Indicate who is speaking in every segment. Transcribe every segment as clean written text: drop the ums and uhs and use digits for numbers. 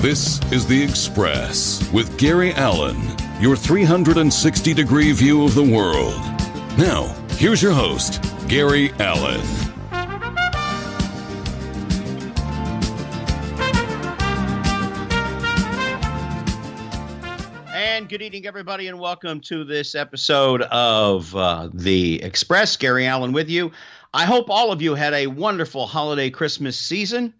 Speaker 1: This is The Express with Gary Allen, your 360-degree view of the world. Now, here's your host, Gary Allen.
Speaker 2: And good evening, everybody, and welcome to this episode of The Express. Gary Allen with you. I hope all of you had a wonderful holiday Christmas season.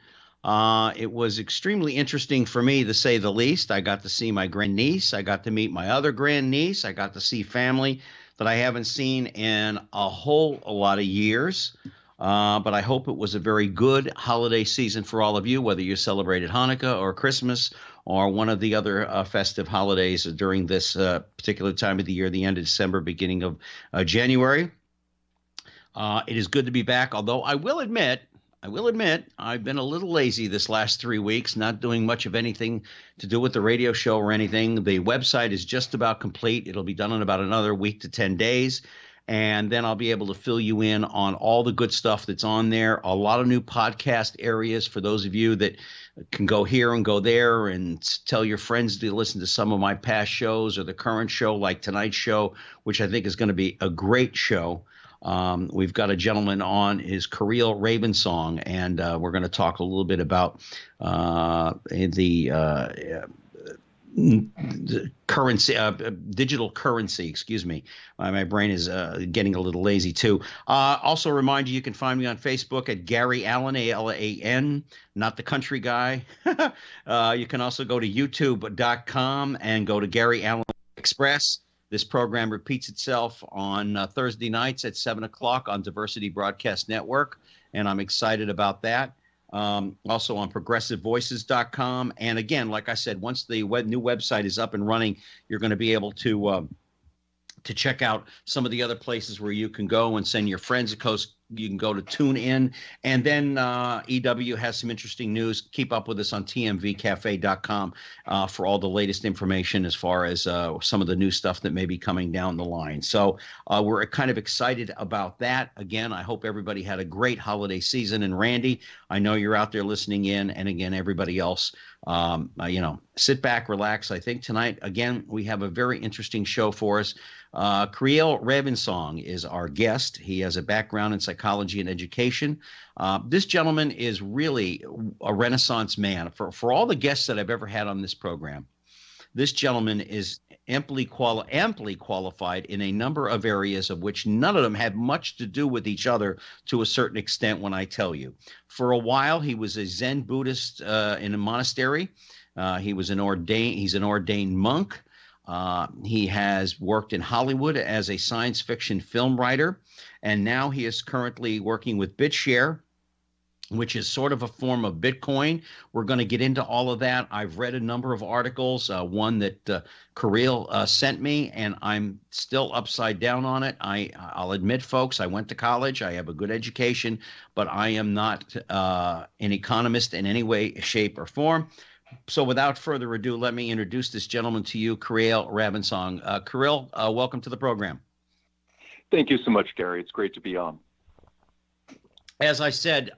Speaker 2: It was extremely interesting for me, to say the least. I got to see my grandniece. I got to meet my other grandniece. I got to see family that I haven't seen in a whole lot of years. But I hope it was a very good holiday season for all of you, whether you celebrated Hanukkah or Christmas or one of the other festive holidays during this particular time of the year, the end of December, beginning of January. It is good to be back, although I will admit, I've been a little lazy this last 3 weeks, not doing much of anything to do with the radio show or anything. The website is just about complete. It'll be done in about another week to 10 days. And then I'll be able to fill you in on all the good stuff that's on there. A lot of new podcast areas for those of you that can go here and go there and tell your friends to listen to some of my past shows or the current show, like tonight's show, which I think is going to be a great show. We've got a gentleman on, is Kiril Ravensong, and we're going to talk a little bit about the currency, digital currency, excuse me. My brain is getting a little lazy too. Also remind you can find me on Facebook at Gary Allen, A-L-A-N, not the country guy. You can also go to youtube.com and go to Gary Allen Express. This program repeats itself on Thursday nights at 7 o'clock on Diversity Broadcast Network, and I'm excited about that. Also on progressivevoices.com. And again, like I said, once the new website is up and running, you're going to be able to check out some of the other places where you can go and send your friends. Of course, you can go to TuneIn. And then EW has some interesting news. Keep up with us on tmvcafe.com for all the latest information as far as some of the new stuff that may be coming down the line. So we're kind of excited about that. Again, I hope everybody had a great holiday season. And Randy, I know you're out there listening in. And again, everybody else, sit back, relax. I think tonight, again, we have a very interesting show for us. Kiril Ravensong is our guest. He has a background in psychology and education. This gentleman is really a Renaissance man. For all the guests that I've ever had on this program, this gentleman is amply qualified in a number of areas, of which none of them have much to do with each other to a certain extent when I tell you. For a while, he was a Zen Buddhist in a monastery. He's an ordained monk. He has worked in Hollywood as a science fiction film writer, and now he is currently working with Bitshare, which is sort of a form of Bitcoin. We're going to get into all of that. I've read a number of articles, one that Kiril sent me, and I'm still upside down on it. I'll admit, folks, I went to college. I have a good education, but I am not an economist in any way, shape, or form. So without further ado, let me introduce this gentleman to you, Kiril Ravensong. Kiril, welcome to the program.
Speaker 3: Thank you so much, Gary. It's great to be on.
Speaker 2: As I said,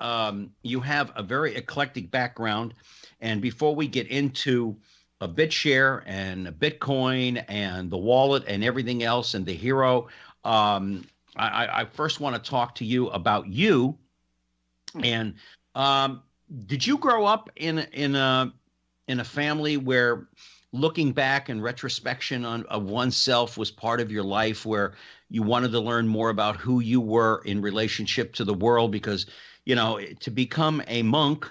Speaker 2: you have a very eclectic background. And before we get into a Bitshare and a Bitcoin and the wallet and everything else and the hero, I first want to talk to you about you. And did you grow up in a family where looking back and retrospection of oneself was part of your life, where you wanted to learn more about who you were in relationship to the world? Because, to become a monk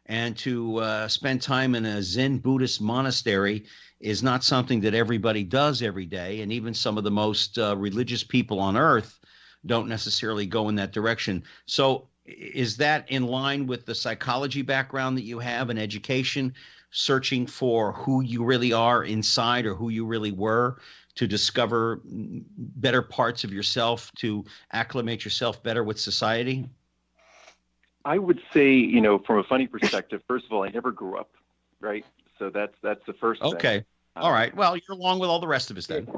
Speaker 2: and to spend time in a Zen Buddhist monastery is not something that everybody does every day. And even some of the most religious people on earth don't necessarily go in that direction. So is that in line with the psychology background that you have in education, searching for who you really are inside or who you really were, to discover better parts of yourself, to acclimate yourself better with society?
Speaker 3: I would say, from a funny perspective, first of all, I never grew up, right? So that's the first thing.
Speaker 2: Okay. All right. Well, you're along with all the rest of us then.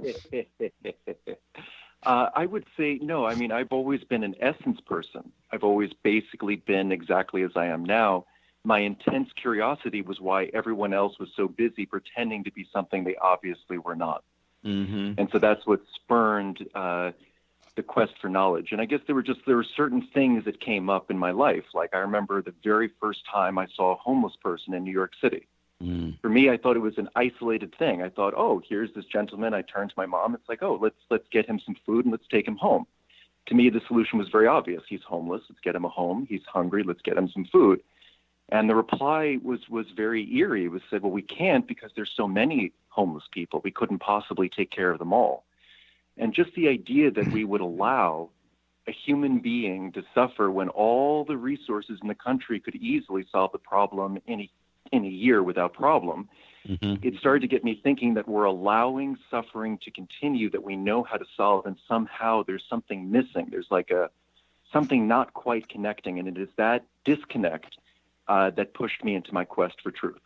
Speaker 3: I would say no. I've always been an essence person. I've always basically been exactly as I am now. my intense curiosity was why everyone else was so busy pretending to be something they obviously were not.
Speaker 2: Mm-hmm.
Speaker 3: And so that's what spurned the quest for knowledge. And I guess there were certain things that came up in my life. Like I remember the very first time I saw a homeless person in New York City.
Speaker 2: Mm.
Speaker 3: For me, I thought it was an isolated thing. I thought, oh, here's this gentleman. I turned to my mom. It's like, oh, let's get him some food and let's take him home. To me, the solution was very obvious. He's homeless. Let's get him a home. He's hungry. Let's get him some food. And the reply was very eerie. It was said, well, we can't because there's so many homeless people. We couldn't possibly take care of them all. And just the idea that we would allow a human being to suffer when all the resources in the country could easily solve the problem in a year without problem, it started to get me thinking that we're allowing suffering to continue that we know how to solve, and somehow there's something missing. There's like something not quite connecting, and it is that disconnect that pushed me into my quest for truth.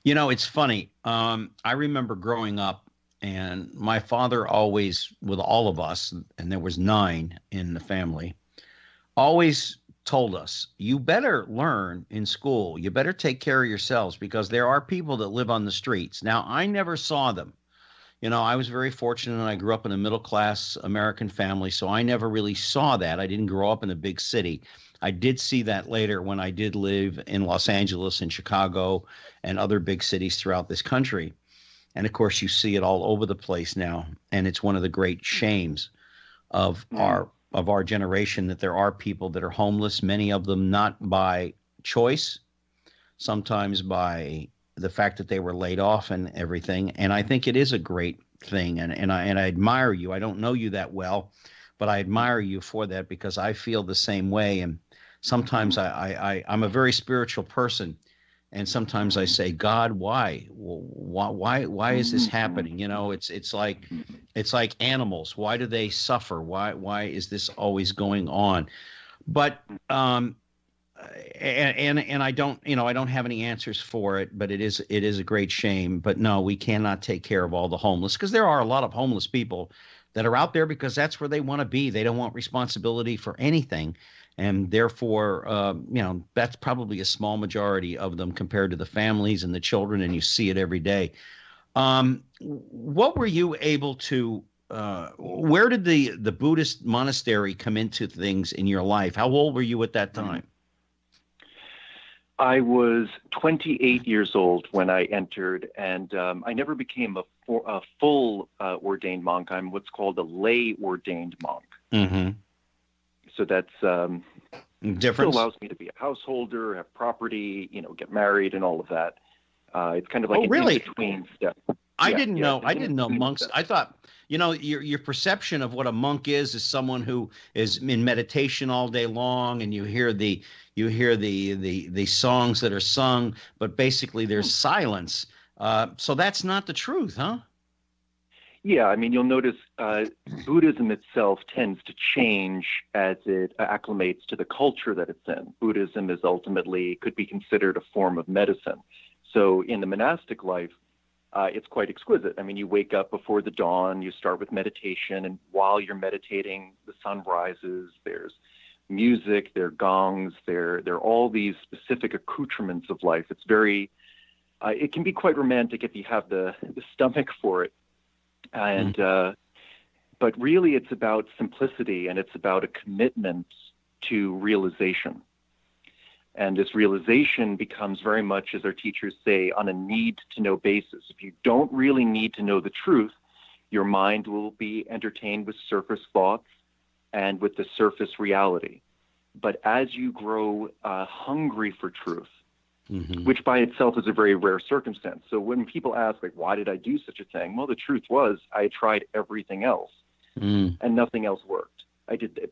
Speaker 2: You know, it's funny. I remember growing up, and my father always, with all of us, and there was 9 in the family, always told us, you better learn in school. You better take care of yourselves because there are people that live on the streets. Now, I never saw them. You know, I was very fortunate. I grew up in a middle-class American family, so I never really saw that. I didn't grow up in a big city. I did see that later when I did live in Los Angeles and Chicago and other big cities throughout this country. And, of course, you see it all over the place now, and it's one of the great shames of our generation that there are people that are homeless, many of them not by choice, sometimes by the fact that they were laid off and everything. And I think it is a great thing. And I admire you. I don't know you that well, but I admire you for that because I feel the same way. And sometimes I'm a very spiritual person. And sometimes I say, God, why is this happening? You know, it's like animals. Why do they suffer? Why is this always going on? But and I don't, I don't have any answers for it, but it is a great shame. But no, we cannot take care of all the homeless because there are a lot of homeless people that are out there because that's where they want to be. They don't want responsibility for anything. And therefore, that's probably a small majority of them compared to the families and the children, and you see it every day. What were you able to where did the Buddhist monastery come into things in your life? How old were you at that time?
Speaker 3: I was 28 years old when I entered, and I never became a full ordained monk. I'm what's called a lay ordained monk. Mm-hmm. So that's
Speaker 2: difference.
Speaker 3: Still allows me to be a householder, have property, get married, and all of that. It's kind of like in-between step.
Speaker 2: I didn't know monks.
Speaker 3: Step.
Speaker 2: I thought, your perception of what a monk is someone who is in meditation all day long, and you hear the songs that are sung, but basically there's silence. So that's not the truth, huh?
Speaker 3: Yeah, I mean, you'll notice Buddhism itself tends to change as it acclimates to the culture that it's in. Buddhism is ultimately could be considered a form of medicine. So in the monastic life, it's quite exquisite. I mean, you wake up before the dawn, you start with meditation, and while you're meditating, the sun rises, there's music, there are gongs, there are all these specific accoutrements of life. It's very, it can be quite romantic if you have the stomach for it. And but really it's about simplicity, and it's about a commitment to realization. And this realization becomes very much, as our teachers say, on a need-to-know basis. If you don't really need to know the truth, your mind will be entertained with surface thoughts and with the surface reality. But as you grow hungry for truth, which by itself is a very rare circumstance. So when people ask, like, why did I do such a thing? Well, the truth was I tried everything else, and nothing else worked.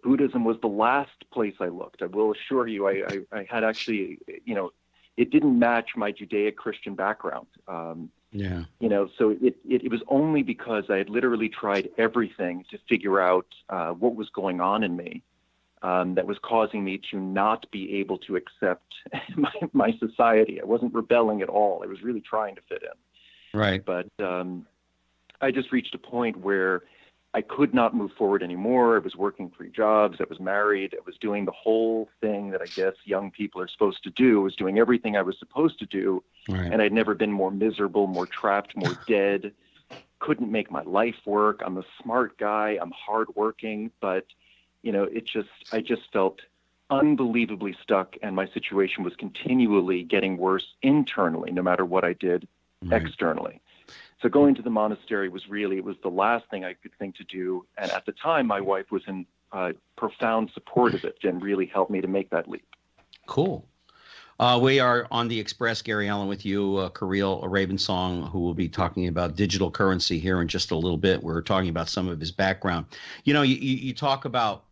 Speaker 3: Buddhism was the last place I looked. I will assure you, I had actually, it didn't match my Judeo-Christian background. So it was only because I had literally tried everything to figure out what was going on in me. That was causing me to not be able to accept my society. I wasn't rebelling at all. I was really trying to fit in.
Speaker 2: Right.
Speaker 3: But I just reached a point where I could not move forward anymore. I was working 3 jobs. I was married. I was doing the whole thing that I guess young people are supposed to do. I was doing everything I was supposed to do.
Speaker 2: Right.
Speaker 3: And I'd never been more miserable, more trapped, more dead. Couldn't make my life work. I'm a smart guy. I'm hardworking. But, I just felt unbelievably stuck. And my situation was continually getting worse internally, no matter what I did externally. So going to the monastery was the last thing I could think to do. And at the time, my wife was in profound support of it and really helped me to make that leap.
Speaker 2: Cool. We are on the Express, Gary Allen, with you, Kiril Ravensong, who will be talking about digital currency here in just a little bit. We're talking about some of his background. You talk about,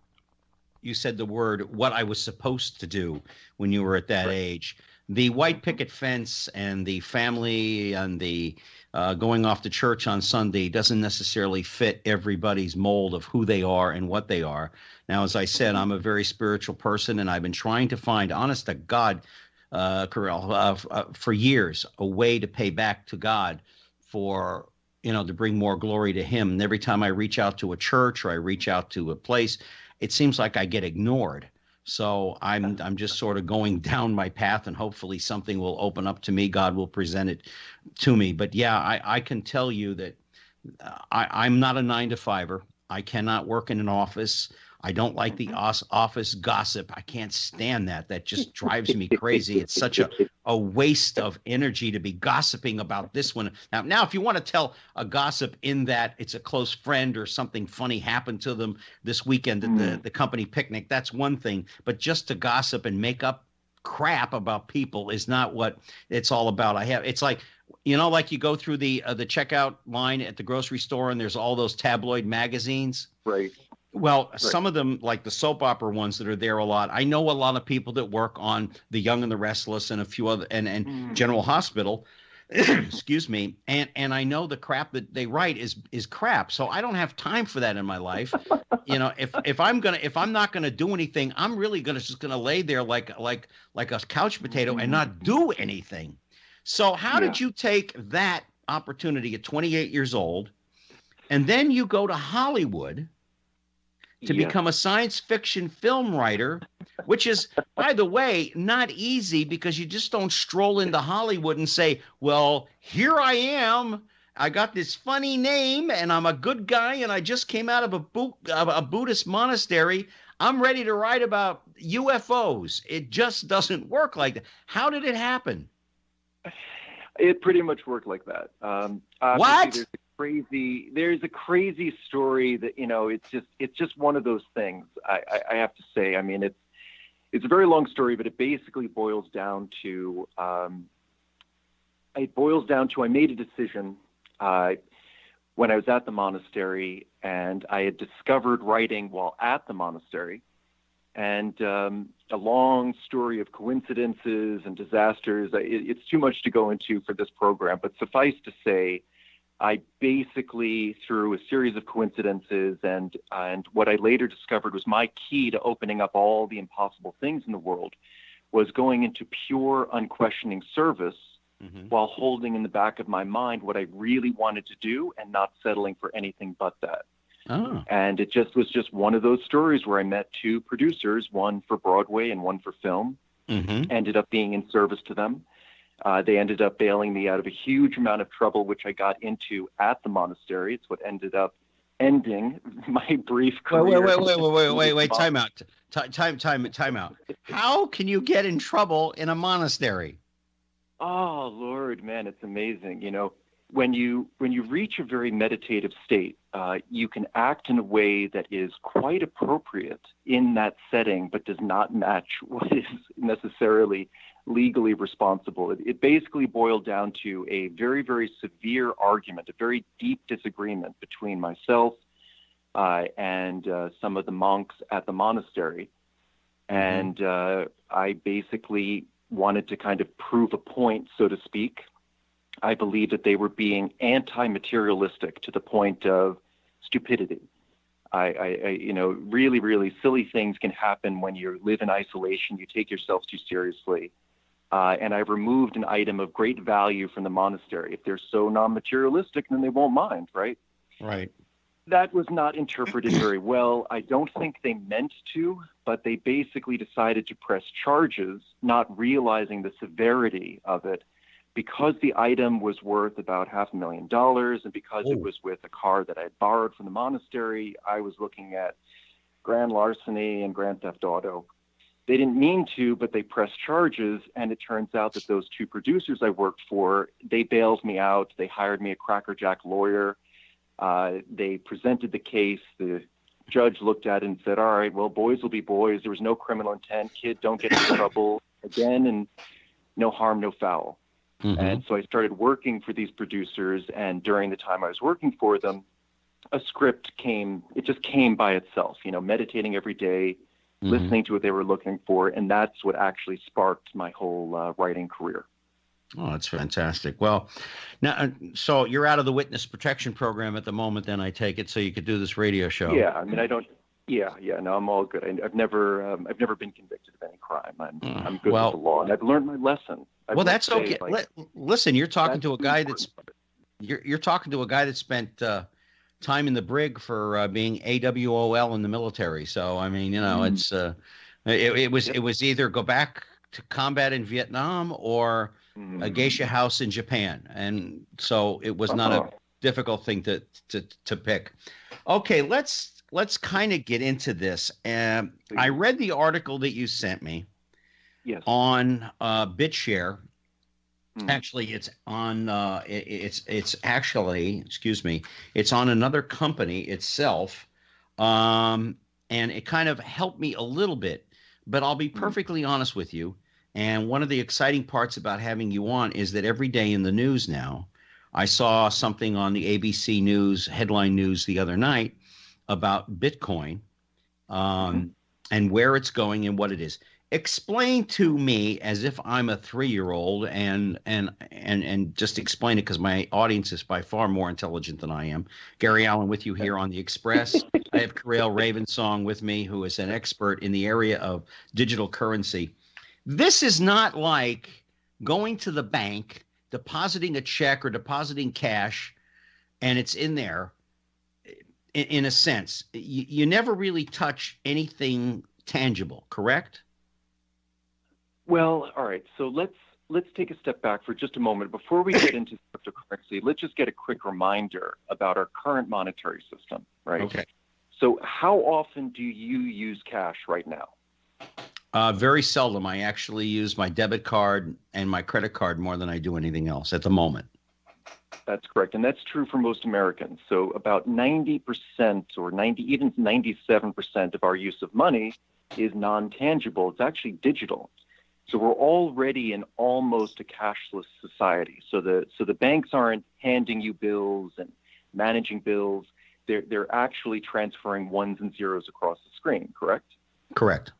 Speaker 2: you said the word, what I was supposed to do when you were at that age. The white picket fence and the family and the going off to church on Sunday doesn't necessarily fit everybody's mold of who they are and what they are. Now, as I said, I'm a very spiritual person, and I've been trying to find, honest to God, Kiril, for years, a way to pay back to God for, to bring more glory to him. And every time I reach out to a church or I reach out to a place, it seems like I get ignored. So I'm just sort of going down my path, and hopefully something will open up to me. God will present it to me. But yeah, I can tell you that I'm not a 9-to-5er. I cannot work in an office. I don't like the office gossip. I can't stand that. That just drives me crazy. It's such a waste of energy to be gossiping about this one. Now, if you want to tell a gossip in that it's a close friend or something funny happened to them this weekend at the company picnic, that's one thing. But just to gossip and make up crap about people is not what it's all about. It's like, like you go through the checkout line at the grocery store and there's all those tabloid magazines.
Speaker 3: Right.
Speaker 2: Well, some of them, like the soap opera ones that are there a lot. I know a lot of people that work on The Young and the Restless and a few other and General Hospital, excuse me. And I know the crap that they write is crap. So I don't have time for that in my life. If I'm not gonna do anything, I'm really just gonna lay there like a couch potato and not do anything. So how did you take that opportunity at 28 years old, and then you go to Hollywood to become a science fiction film writer, which is, by the way, not easy, because you just don't stroll into Hollywood and say, well, here I am. I got this funny name and I'm a good guy and I just came out of a Buddhist monastery. I'm ready to write about UFOs. It just doesn't work like that. How did it happen?
Speaker 3: It pretty much worked like that.
Speaker 2: What?
Speaker 3: There's a crazy story that, it's just one of those things. I have to say, I mean, it's a very long story, but it basically boils down to, I made a decision when I was at the monastery, and I had discovered writing while at the monastery, and a long story of coincidences and disasters. It's too much to go into for this program, but suffice to say, I basically, through a series of coincidences and what I later discovered was my key to opening up all the impossible things in the world, was going into pure, unquestioning service while holding in the back of my mind what I really wanted to do and not settling for anything but that.
Speaker 2: Oh.
Speaker 3: And it was just one of those stories where I met 2 producers, one for Broadway and one for film, ended up being in service to them. They ended up bailing me out of a huge amount of trouble, which I got into at the monastery. It's what ended up ending my brief career.
Speaker 2: Wait, time out. Time out. How can you get in trouble in a monastery?
Speaker 3: Oh, Lord, man, it's amazing. When you reach a very meditative state, you can act in a way that is quite appropriate in that setting, but does not match what is necessarily legally responsible. It basically boiled down to a very, very severe argument, a very deep disagreement between myself and some of the monks at the monastery. And I basically wanted to kind of prove a point, so to speak. I believe that they were being anti-materialistic to the point of stupidity. Really, really silly things can happen when you live in isolation. You take yourself too seriously. And I removed an item of great value from the monastery. If they're so non-materialistic, then they won't mind, right?
Speaker 2: Right.
Speaker 3: That was not interpreted very well. I don't think they meant to, but they basically decided to press charges, not realizing the severity of it, because the item was worth about $500,000, and because it was with a car that I had borrowed from the monastery. I was looking at grand larceny and grand theft auto. They didn't mean to, but they pressed charges, and it turns out that those two producers I worked for, they bailed me out. They hired me a crackerjack lawyer. They presented the case. The judge looked at it and said, all right, well, boys will be boys. There was no criminal intent. Kid, don't get in trouble again, and no harm, no foul. Mm-hmm. And so I started working for these producers, and during the time I was working for them, a script came. It just came by itself, meditating every day, listening to what they were looking for, and that's what actually sparked my whole writing career.
Speaker 2: Oh, that's fantastic. Well, now, so you're out of the witness protection program at the moment, then I take it, so you could do this radio show.
Speaker 3: Yeah, I mean, I don't. Yeah, no, I'm all good. I've never been convicted of any crime. I'm good with the law, and I've learned my lesson.
Speaker 2: That's okay. Listen, you're talking to a guy you're talking to a guy that spent time in the brig for being AWOL in the military. So I mean, it's it was either go back to combat in Vietnam or a geisha house in Japan, and so it was not a difficult thing to pick. Okay, let's kind of get into this. I read the article that you sent me.
Speaker 3: Yes.
Speaker 2: On Bitshare. Actually, it's on it's on another company itself, and it kind of helped me a little bit. But I'll be perfectly honest with you. And one of the exciting parts about having you on is that every day in the news now, I saw something on the ABC News headline news the other night about Bitcoin, and where it's going and what it is. Explain to me, as if I'm a 3-year-old, and just explain it, because my audience is by far more intelligent than I am. Gary Allen with you here on the Express. I have Kiril Ravensong with me, who is an expert in the area of digital currency. This is not like going to the bank, depositing a check or depositing cash, and it's in there. In a sense, you never really touch anything tangible, correct?
Speaker 3: Well, all right. So let's take a step back for just a moment. Before we get into cryptocurrency, let's just get a quick reminder about our current monetary system, right?
Speaker 2: Okay.
Speaker 3: So how often do you use cash right now?
Speaker 2: Very seldom. I actually use my debit card and my credit card more than I do anything else at the moment.
Speaker 3: That's correct. And that's true for most Americans. So about 90% or even 97% of our use of money is non-tangible. It's actually digital. So we're already in almost a cashless society. So the banks aren't handing you bills and managing bills. They're actually transferring ones and zeros across the screen, correct?
Speaker 2: Correct.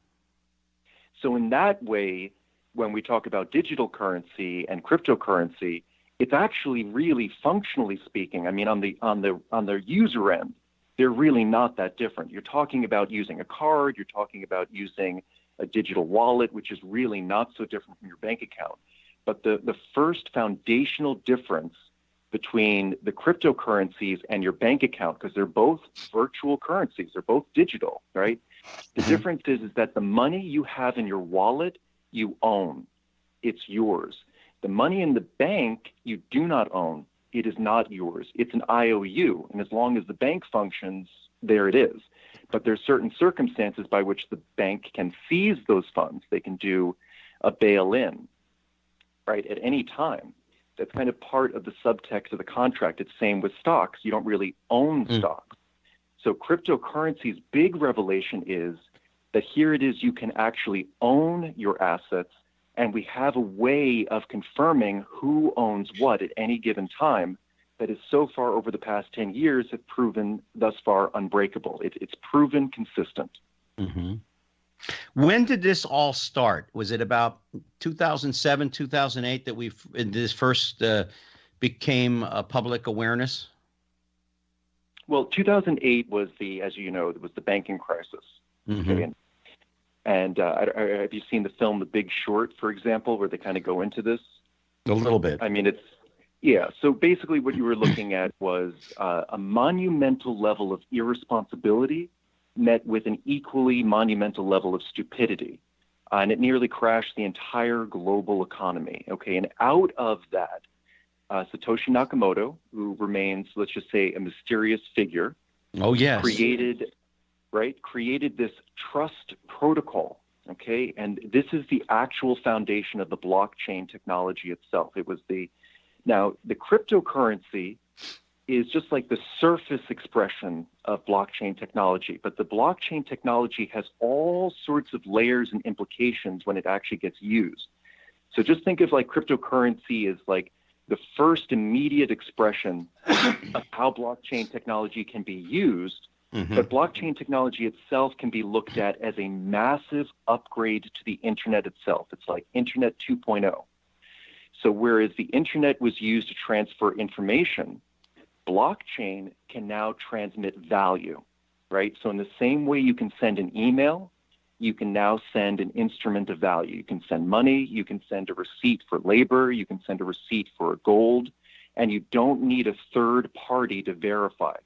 Speaker 3: So in that way, when we talk about digital currency and cryptocurrency, it's actually really, functionally speaking, I mean, on the user end, they're really not that different. You're talking about using a card, you're talking about using a digital wallet, which is really not so different from your bank account. But the first foundational difference between the cryptocurrencies and your bank account, because they're both virtual currencies, they're both digital, right? The difference is that the money you have in your wallet, you own. It's yours. The money in the bank, you do not own. It is not yours. It's an IOU. And as long as the bank functions, there it is. But there's certain circumstances by which the bank can seize those funds. They can do a bail-in, right, at any time. That's kind of part of the subtext of the contract. It's same with stocks. You don't really own stocks. So cryptocurrency's big revelation is that here it is, you can actually own your assets, and we have a way of confirming who owns what at any given time that is so far over the past 10 years have proven thus far unbreakable. It's proven consistent.
Speaker 2: Mm-hmm. When did this all start? Was it about 2007, 2008 that this first became a public awareness?
Speaker 3: Well, 2008 was as you know, was the banking crisis.
Speaker 2: Mm-hmm.
Speaker 3: Okay? And have you seen the film The Big Short, for example, where they kind of go into this?
Speaker 2: A little bit.
Speaker 3: I mean, Yeah, so basically what you were looking at was a monumental level of irresponsibility met with an equally monumental level of stupidity. And it nearly crashed the entire global economy. Okay, and out of that, Satoshi Nakamoto, who remains, let's just say, a mysterious figure,
Speaker 2: Oh, yes.
Speaker 3: created this trust protocol. Okay, and this is the actual foundation of the blockchain technology itself. Now, the cryptocurrency is just like the surface expression of blockchain technology, but the blockchain technology has all sorts of layers and implications when it actually gets used. So just think of like cryptocurrency as like the first immediate expression of how blockchain technology can be used, but blockchain technology itself can be looked at as a massive upgrade to the internet itself. It's like Internet 2.0. So whereas the internet was used to transfer information, blockchain can now transmit value, right? So in the same way you can send an email, you can now send an instrument of value. You can send money, you can send a receipt for labor, you can send a receipt for gold, and you don't need a third party to verify.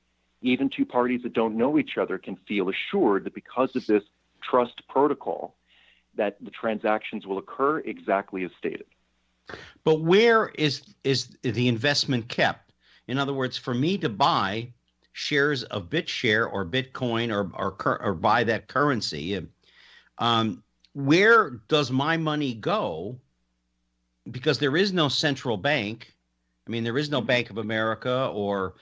Speaker 3: Even two parties that don't know each other can feel assured that because of this trust protocol, that the transactions will occur exactly as stated.
Speaker 2: But where is the investment kept? In other words, for me to buy shares of Bitshare or Bitcoin or buy that currency, where does my money go? Because there is no central bank. I mean, there is no Bank of America or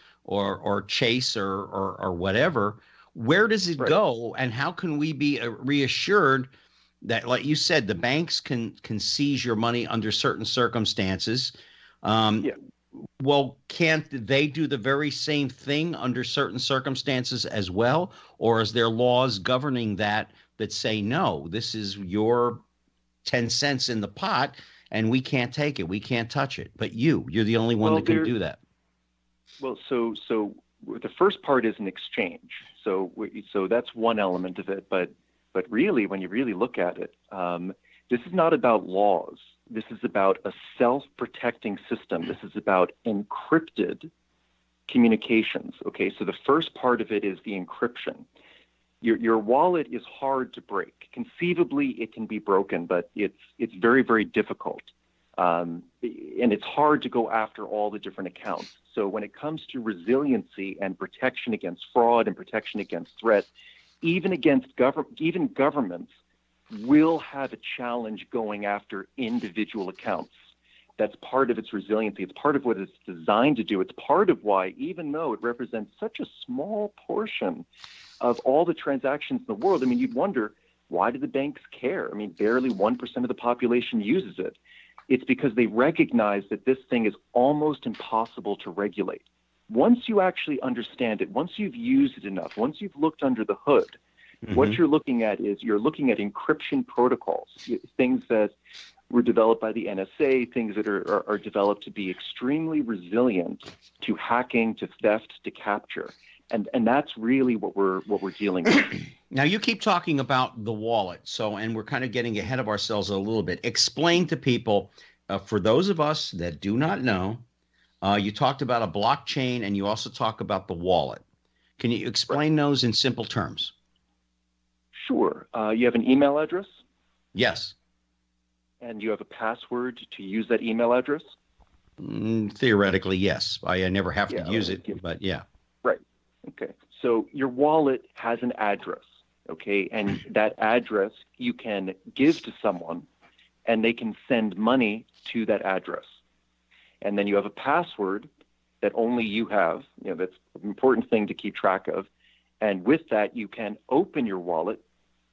Speaker 2: Chase or whatever. Where does it go, and how can we be reassured that, like you said, the banks can seize your money under certain circumstances? Well, can't they do the very same thing under certain circumstances as well? Or is there laws governing that say, no, this is your 10 cents in the pot and we can't take it, we can't touch it? But you're the only one that can do that. Well,
Speaker 3: so the first part is an exchange. So that's one element of it. But really, when you really look at it, this is not about laws. This is about a self-protecting system. This is about encrypted communications. Okay, so the first part of it is the encryption. Your wallet is hard to break. Conceivably, it can be broken, but it's very, very difficult. And it's hard to go after all the different accounts. So when it comes to resiliency and protection against fraud and protection against threats, even governments will have a challenge going after individual accounts. That's part of its resiliency. It's part of what it's designed to do. It's part of why, even though it represents such a small portion of all the transactions in the world, I mean, you'd wonder, why do the banks care? I mean, barely 1% of the population uses it. It's because they recognize that this thing is almost impossible to regulate. Once you actually understand it, once you've used it enough, once you've looked under the hood, what you're looking at is encryption protocols, things that were developed by the NSA, things that are developed to be extremely resilient to hacking, to theft, to capture. And that's really what we're dealing with.
Speaker 2: Now, you keep talking about the wallet, and we're kind of getting ahead of ourselves a little bit. Explain to people, for those of us that do not know, you talked about a blockchain and you also talk about the wallet. Can you explain those in simple terms?
Speaker 3: Sure. You have an email address?
Speaker 2: Yes.
Speaker 3: And you have a password to use that email address?
Speaker 2: Theoretically, yes. I never have to use it, but yeah.
Speaker 3: Right. Okay. So your wallet has an address, okay? And that address you can give to someone, and they can send money to that address. And then you have a password that only you have. That's an important thing to keep track of. And with that, you can open your wallet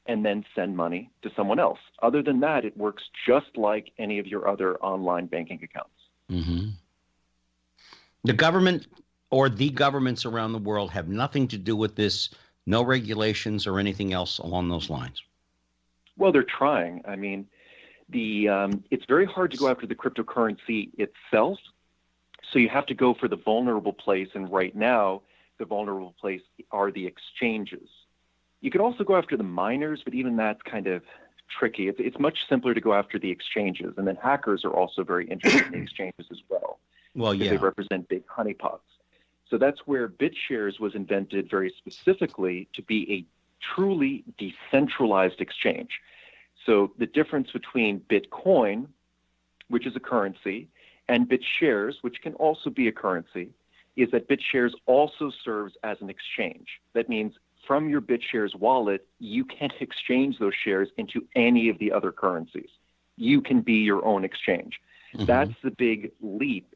Speaker 3: and then send money to someone else. Other than that, it works just like any of your other online banking accounts.
Speaker 2: Mm-hmm. The government or the governments around the world have nothing to do with this, no regulations or anything else along those lines?
Speaker 3: Well, they're trying. I mean, it's very hard to go after the cryptocurrency itself, so you have to go for the vulnerable place, and right now, the vulnerable place are the exchanges. You could also go after the miners, but even that's kind of tricky. It's much simpler to go after the exchanges, and then hackers are also very interested in the exchanges as well.
Speaker 2: Well,
Speaker 3: because
Speaker 2: yeah.
Speaker 3: they represent big honeypots. So that's where Bitshares was invented very specifically to be a truly decentralized exchange. So the difference between Bitcoin, which is a currency, and Bitshares, which can also be a currency, is that Bitshares also serves as an exchange. That means from your Bitshares wallet, you can't exchange those shares into any of the other currencies. You can be your own exchange.
Speaker 2: Mm-hmm.
Speaker 3: That's the big leap.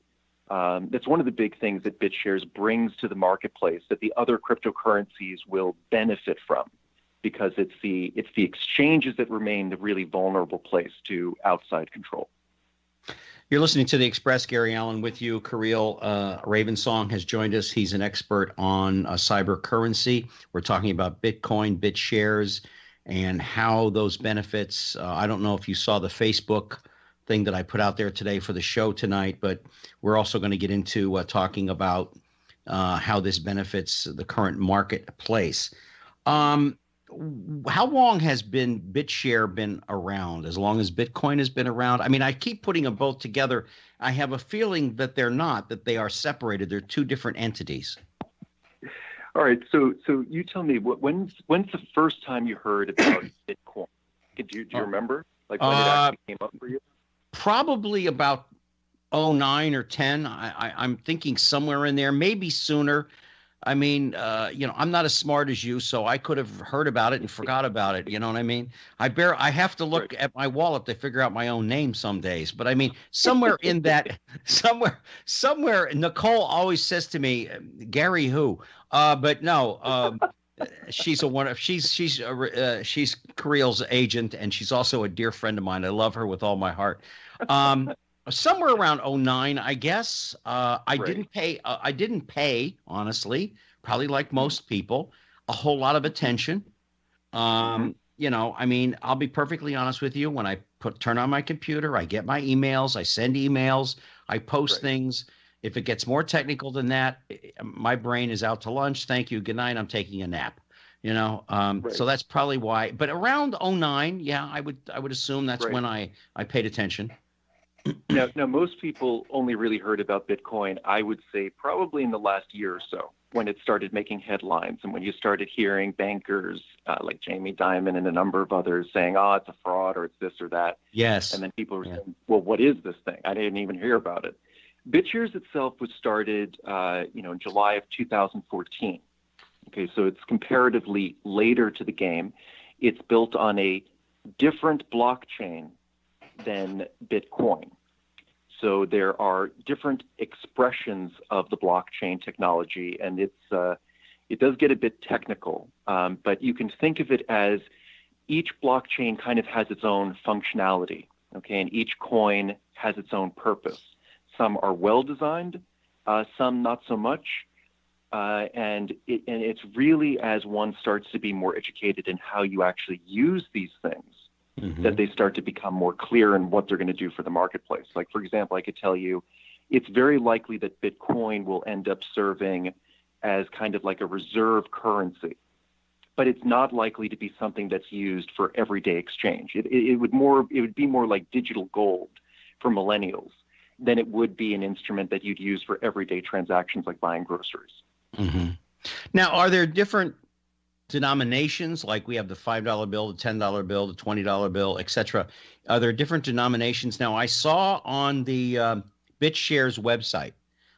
Speaker 3: That's one of the big things that Bitshares brings to the marketplace that the other cryptocurrencies will benefit from, because it's the exchanges that remain the really vulnerable place to outside control.
Speaker 2: You're listening to The Express. Gary Allen with you. Kiril Ravensong has joined us. He's an expert on cyber currency. We're talking about Bitcoin, Bitshares, and how those benefits. I don't know if you saw the Facebook thing that I put out there today for the show tonight, but we're also going to get into talking about how this benefits the current marketplace. How long has Bitshare been around? As long as Bitcoin has been around? I mean, I keep putting them both together. I have a feeling that they're not, that they are separated. They're two different entities.
Speaker 3: All right. So you tell me, when's the first time you heard about Bitcoin? Do you remember? Like when it actually came up for you?
Speaker 2: Probably about 09 or 10. I'm thinking somewhere in there, maybe sooner. I mean, I'm not as smart as you, so I could have heard about it and forgot about it. You know what I mean? I have to look at my wallet to figure out my own name some days. But I mean, somewhere in that, somewhere, Nicole always says to me, Gary who? But no, she's Kiril's agent, and she's also a dear friend of mine. I love her with all my heart. Somewhere around 09, I guess. I didn't pay, honestly, probably like most people, a whole lot of attention. I mean, I'll be perfectly honest with you. When I turn on my computer, I get my emails, I send emails, I post things. If it gets more technical than that, my brain is out to lunch. Thank you. Good night. I'm taking a nap. So that's probably why. But around 09, yeah, I would assume that's when I paid attention.
Speaker 3: Now, most people only really heard about Bitcoin, I would say, probably in the last year or so, when it started making headlines and when you started hearing bankers like Jamie Dimon and a number of others saying, oh, it's a fraud or it's this or that.
Speaker 2: Yes.
Speaker 3: And then people were saying, well, what is this thing? I didn't even hear about it. Bitshares itself was started, in July of 2014. Okay, so it's comparatively later to the game. It's built on a different blockchain than Bitcoin. So there are different expressions of the blockchain technology, and it does get a bit technical, but you can think of it as each blockchain kind of has its own functionality, okay, and each coin has its own purpose. Some are well designed, some not so much, and it's really as one starts to be more educated in how you actually use these things, that they start to become more clear in what they're going to do for the marketplace. Like, for example, I could tell you it's very likely that Bitcoin will end up serving as kind of like a reserve currency, but it's not likely to be something that's used for everyday exchange. It would be more like digital gold for millennials than it would be an instrument that you'd use for everyday transactions like buying groceries.
Speaker 2: Mm-hmm. Now, are there different denominations, like we have the $5 bill, the $10 bill, the $20 bill, etc.? Are there different denominations? Now, I saw on the Bitshare's website,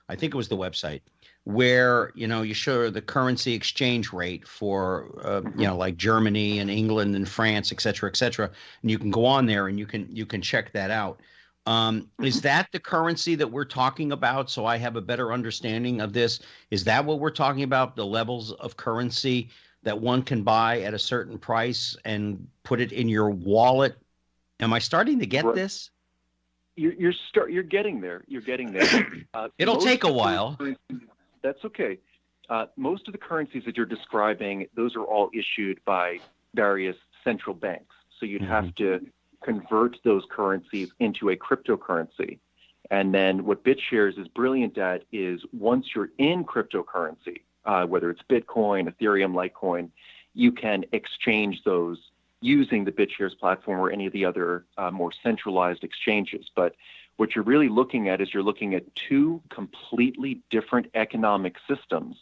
Speaker 2: I think it was the website, where you show the currency exchange rate for like Germany and England and France, etc., etc. And you can go on there and you can check that out. Is that the currency that we're talking about? So I have a better understanding of this. Is that what we're talking about? The levels of currency that one can buy at a certain price and put it in your wallet? Am I starting to get this?
Speaker 3: You're getting there. You're getting there.
Speaker 2: It'll take a while.
Speaker 3: That's okay. Most of the currencies that you're describing, those are all issued by various central banks. So you'd have to convert those currencies into a cryptocurrency. And then what Bitshares is brilliant at is once you're in cryptocurrency, whether it's Bitcoin, Ethereum, Litecoin, you can exchange those using the Bitshares platform or any of the other more centralized exchanges. But what you're really looking at is you're looking at two completely different economic systems.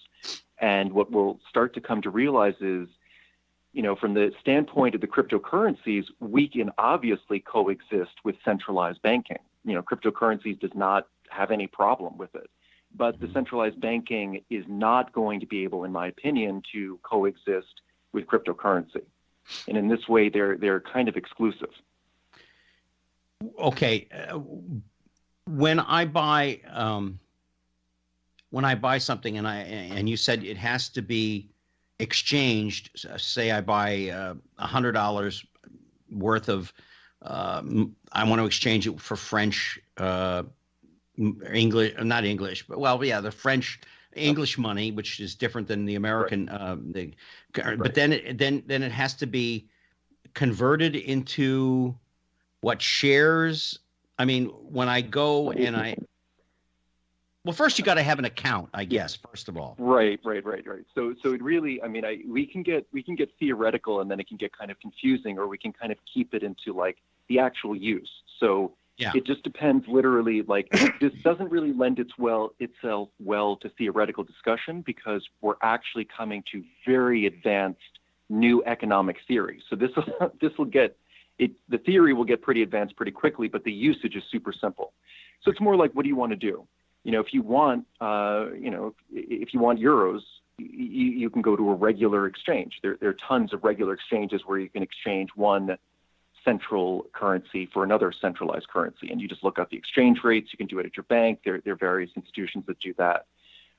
Speaker 3: And what we'll start to come to realize is, from the standpoint of the cryptocurrencies, we can obviously coexist with centralized banking. Cryptocurrencies does not have any problem with it. But the centralized banking is not going to be able, in my opinion, to coexist with cryptocurrency. And in this way, they're kind of exclusive.
Speaker 2: Okay. When I buy something and you said it has to be exchanged, say I buy $100 worth of I want to exchange it for French English, not English, but the French English money, which is different than the American. Right. But then it has to be converted into what shares. I mean, when I go and first you got to have an account, I guess. First of all,
Speaker 3: right. So it really, we can get theoretical, and then it can get kind of confusing, or we can kind of keep it into like the actual use. So it just depends. Literally, like this doesn't really lend itself well to theoretical discussion, because we're actually coming to very advanced new economic theory. So this will get it. The theory will get pretty advanced pretty quickly, but the usage is super simple. So it's more like, what do you want to do? If you want, if you want euros, you can go to a regular exchange. There are tons of regular exchanges where you can exchange one central currency for another centralized currency, and you just look up the exchange rates. You can do it at your bank. There are various institutions that do that.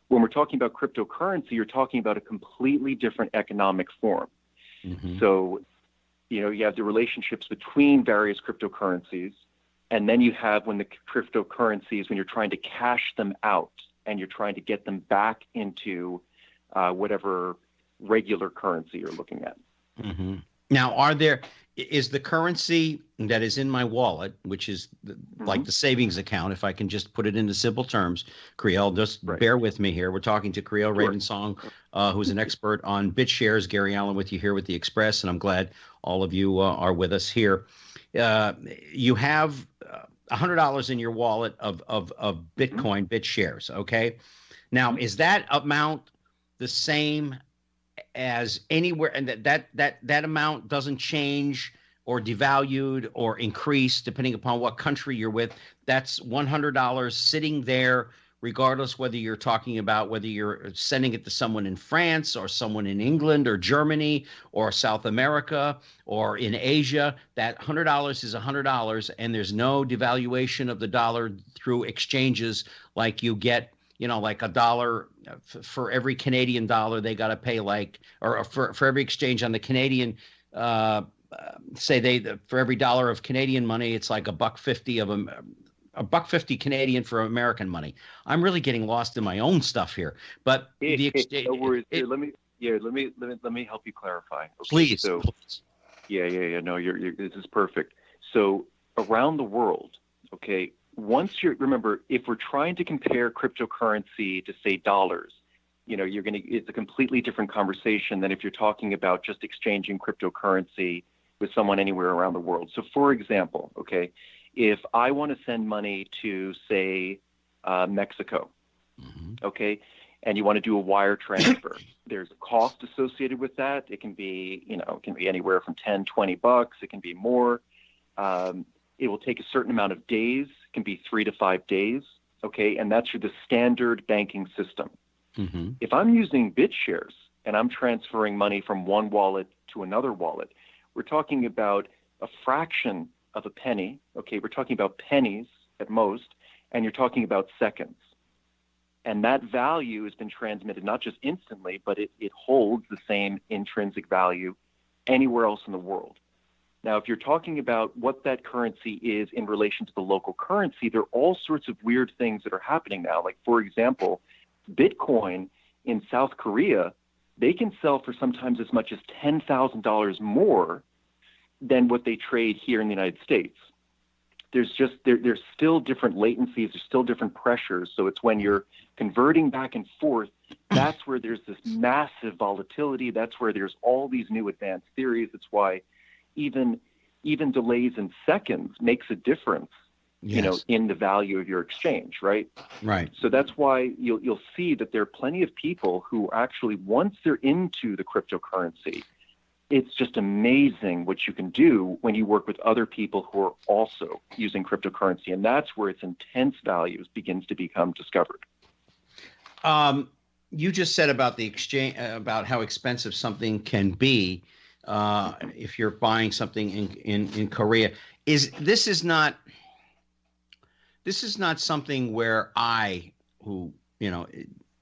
Speaker 3: When we're talking about cryptocurrency, you're talking about a completely different economic form. Mm-hmm. So, you have the relationships between various cryptocurrencies. And then you have when the cryptocurrencies, when you're trying to cash them out and you're trying to get them back into whatever regular currency you're looking at.
Speaker 2: Mm-hmm. Now, is the currency that is in my wallet, which is like the savings account, if I can just put it into simple terms, Kiril, just bear with me here. We're talking to Kiril Ravensong, who's an expert on Bitshares. Gary Allen with you here with the Express, and I'm glad all of you are with us here. You have $100 in your wallet of Bitcoin, Bitshares, okay? Now, is that amount the same as anywhere, and that amount doesn't change or devalued or increase depending upon what country you're with? That's $100 sitting there, regardless whether you're talking about whether you're sending it to someone in France or someone in England or Germany or South America or in Asia. That $100 is $100, and there's no devaluation of the dollar through exchanges like you get. Like $1 for every Canadian dollar, they got to pay or for every exchange on the Canadian, for every dollar of Canadian money, it's like $1.50 of $1.50 Canadian for American money. I'm really getting lost in my own stuff here, but the exchange.
Speaker 3: No worries. Let me help you clarify. Okay?
Speaker 2: Please.
Speaker 3: So, yeah. No, this is perfect. So around the world, okay. Remember, if we're trying to compare cryptocurrency to say dollars, it's a completely different conversation than if you're talking about just exchanging cryptocurrency with someone anywhere around the world. So for example, okay, if I want to send money to say Mexico, okay, and you want to do a wire transfer, there's a cost associated with that. It can be, anywhere from $10, $20. It can be more. It will take a certain amount of days. It can be 3 to 5 days. Okay. And that's through the standard banking system. Mm-hmm. If I'm using Bitshares and I'm transferring money from one wallet to another wallet, we're talking about a fraction of a penny. Okay. We're talking about pennies at most, and you're talking about seconds. And that value has been transmitted not just instantly, but it holds the same intrinsic value anywhere else in the world. Now, if you're talking about what that currency is in relation to the local currency, there are all sorts of weird things that are happening now. Like, for example, Bitcoin in South Korea, they can sell for sometimes as much as $10,000 more than what they trade here in the United States. There's still different latencies, there's still different pressures. So it's when you're converting back and forth, that's where there's this massive volatility. That's where there's all these new advanced theories. That's why even delays in seconds makes a difference
Speaker 2: Yes.
Speaker 3: in the value of your exchange, right?
Speaker 2: Right.
Speaker 3: So that's why you'll see that there are plenty of people who actually, once they're into the cryptocurrency, it's just amazing what you can do when you work with other people who are also using cryptocurrency. And that's where its intense values begins to become discovered.
Speaker 2: You just said about the exchange, about how expensive something can be if you're buying something in Korea. This is not something where who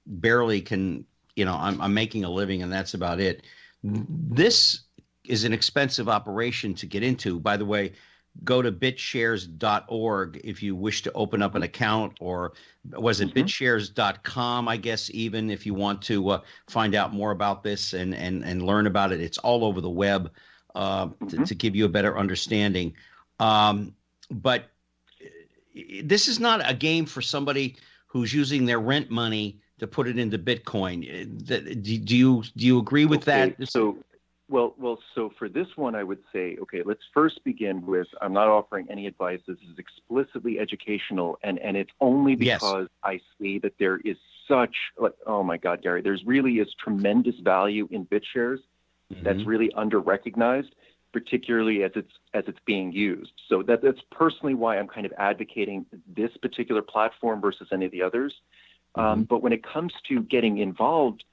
Speaker 2: barely can, I'm making a living and that's about it. This is an expensive operation to get into. By the way, go to bitshares.org if you wish to open up an account, or was it bitshares.com, I guess, even if you want to find out more about this and learn about it. It's all over the web to give you a better understanding. But this is not a game for somebody who's using their rent money to put it into Bitcoin. Do you agree with that?
Speaker 3: So for this one, I would say, okay, let's first begin with, I'm not offering any advice. This is explicitly educational, and it's only because I see that there is such, oh my God, Gary, there's really is tremendous value in BitShares that's really under-recognized, particularly as it's being used. So that's personally why I'm kind of advocating this particular platform versus any of the others. But when it comes to getting involved,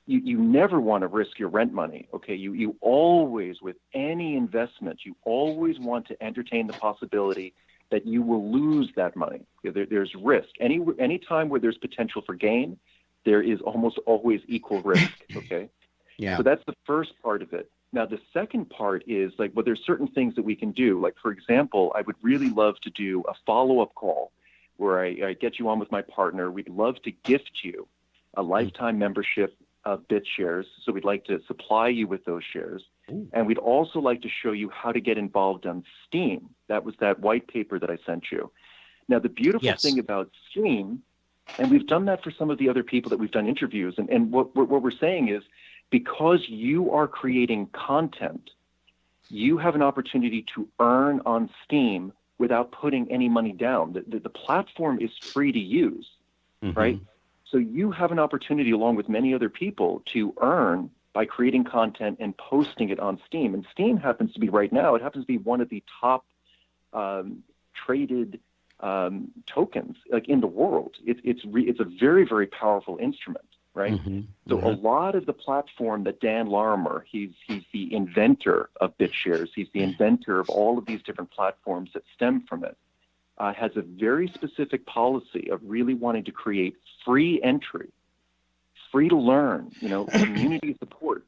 Speaker 3: you never want to risk your rent money. Okay, you always, with any investment, you always want to entertain the possibility that you will lose that money. There's risk. Any time where there's potential for gain, there is almost always equal risk. Okay,
Speaker 2: yeah.
Speaker 3: So that's the first part of it. Now the second part is there's certain things that we can do. Like, for example, I would really love to do a follow-up call where I get you on with my partner. We'd love to gift you a lifetime membership of BitShares. So we'd like to supply you with those shares.
Speaker 2: Ooh.
Speaker 3: And we'd also like to show you how to get involved on Steam. That was that white paper that I sent you. Now, the beautiful thing about Steam, and we've done that for some of the other people that we've done interviews, and what we're saying is, because you are creating content, you have an opportunity to earn on Steam without putting any money down. The platform is free to use, right? So you have an opportunity, along with many other people, to earn by creating content and posting it on Steam. And Steam happens to be right now, it happens to be one of the top traded tokens in the world. It's a very, very powerful instrument, right? So a lot of the platform that Dan Larimer, he's the inventor of BitShares. He's the inventor of all of these different platforms that stem from it. Has a very specific policy of really wanting to create free entry, free to learn, community support,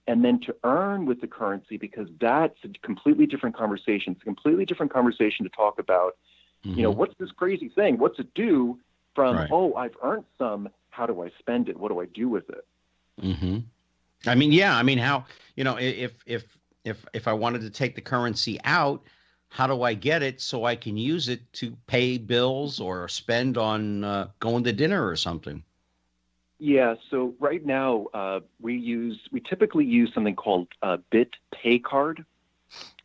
Speaker 3: and then to earn with the currency, because that's a completely different conversation. It's a completely different conversation to talk about, what's this crazy thing? What's it do from, I've earned some, how do I spend it? What do I do with it?
Speaker 2: I mean, how, if I wanted to take the currency out, how do I get it so I can use it to pay bills or spend on going to dinner or something?
Speaker 3: Yeah. So right now we typically use something called BitPay card.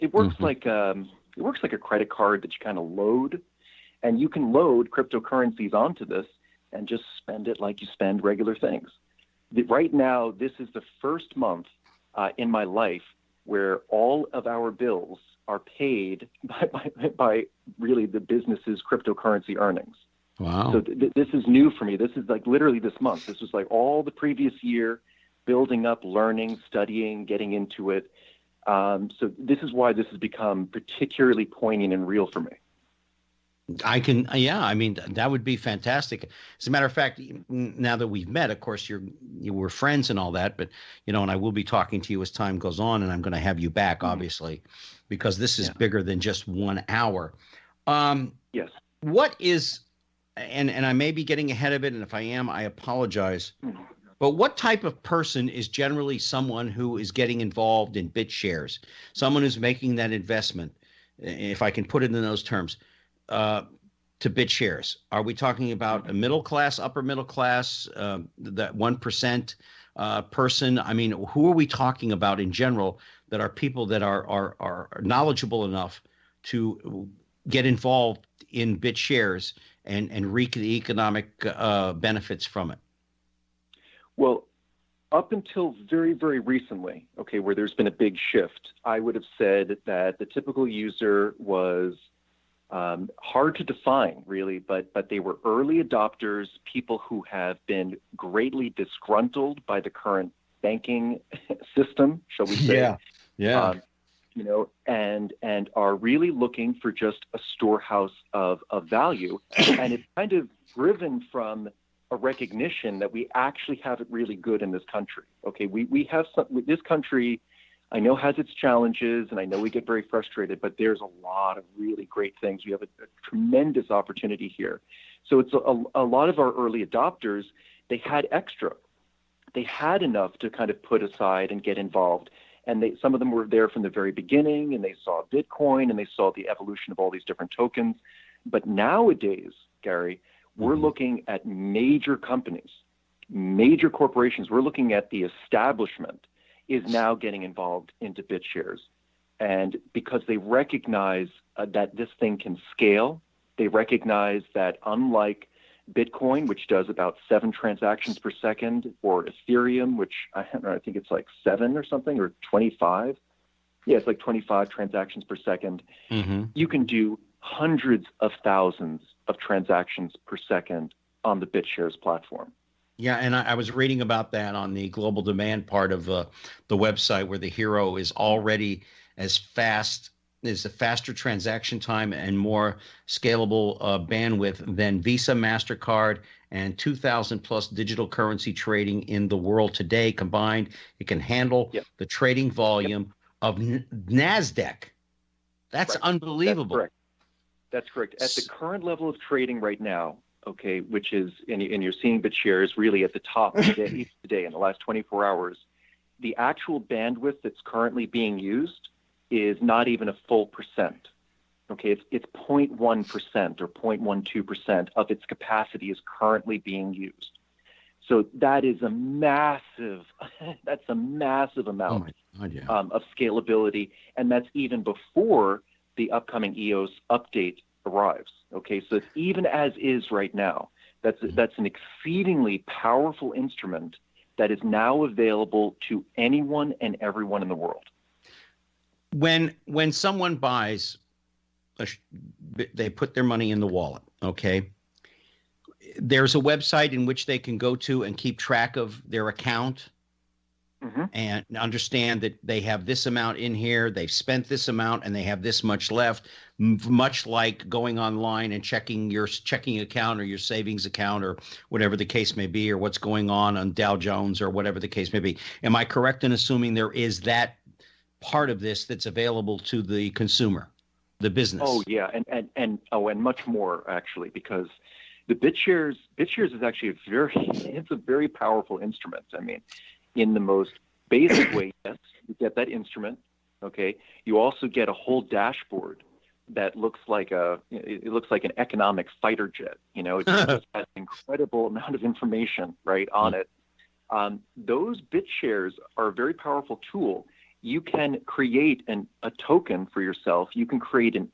Speaker 3: It works like a credit card that you kind of load, and you can load cryptocurrencies onto this and just spend it like you spend regular things. Right now, this is the first month in my life where all of our bills are paid by really the business's cryptocurrency earnings.
Speaker 2: Wow.
Speaker 3: So this is new for me. This is literally this month. This was all the previous year, building up, learning, studying, getting into it. So this is why this has become particularly poignant and real for me.
Speaker 2: I mean, that would be fantastic. As a matter of fact, now that we've met, of course, you were friends and all that, but, and I will be talking to you as time goes on, and I'm going to have you back, obviously, because this is bigger than just 1 hour.
Speaker 3: Yes.
Speaker 2: What is, and I may be getting ahead of it, and if I am, I apologize, but what type of person is generally someone who is getting involved in BitShares, someone who's making that investment, if I can put it in those terms, to BitShares? Are we talking about a middle class, upper middle class, that 1% person? I mean, who are we talking about in general that are people that are knowledgeable enough to get involved in BitShares and reap the economic benefits from it?
Speaker 3: Well, up until very, very recently, okay, where there's been a big shift, I would have said that the typical user was hard to define, really, but they were early adopters, people who have been greatly disgruntled by the current banking system, shall we say?
Speaker 2: Yeah.
Speaker 3: You know, and are really looking for just a storehouse of value, and it's kind of driven from a recognition that we actually have it really good in this country. Okay, we have this country, I know, has its challenges, and I know we get very frustrated, but there's a lot of really great things. We have a tremendous opportunity here. So it's a lot of our early adopters, they had extra. They had enough to kind of put aside and get involved. And some of them were there from the very beginning, and they saw Bitcoin, and they saw the evolution of all these different tokens. But nowadays, Gary, we're looking at major companies, major corporations. We're looking at the establishment is now getting involved into BitShares. And because they recognize that this thing can scale, they recognize that unlike Bitcoin, which does about 7 transactions per second, or Ethereum, which I don't know, I think it's like 7 or something, or 25. Yeah, it's like 25 transactions per second. You can do hundreds of thousands of transactions per second on the BitShares platform.
Speaker 2: Yeah, and I was reading about that on the global demand part of the website, where the hero is already as fast, is a faster transaction time and more scalable bandwidth than Visa, MasterCard, and 2,000 plus digital currency trading in the world today combined. It can handle the trading volume of NASDAQ. That's unbelievable.
Speaker 3: That's correct. At the current level of trading right now, okay, which is, and you're seeing BitShares really at the top today in the last 24 hours, the actual bandwidth that's currently being used is not even a full percent. Okay, it's 0.1% or 0.12% of its capacity is currently being used. So that is a massive, that's a massive amount of scalability, and that's even before the upcoming EOS update arrives. Okay, so it's even as is right now. That's an exceedingly powerful instrument that is now available to anyone and everyone in the world.
Speaker 2: When someone buys, they put their money in the wallet, okay? There's a website in which they can go to and keep track of their account and understand that they have this amount in here, they've spent this amount, and they have this much left, much like going online and checking your checking account or your savings account or whatever the case may be, or what's going on Dow Jones or whatever the case may be. Am I correct in assuming there is that part of this that's available to the consumer, the business?
Speaker 3: Oh yeah, and much more actually, because the BitShares is actually it's a very powerful instrument. I mean, in the most basic way, yes, you get that instrument. Okay, you also get a whole dashboard that looks like an economic fighter jet. You know, it just has an incredible amount of information right on it. Those BitShares are a very powerful tool. You can create a token for yourself. You can create an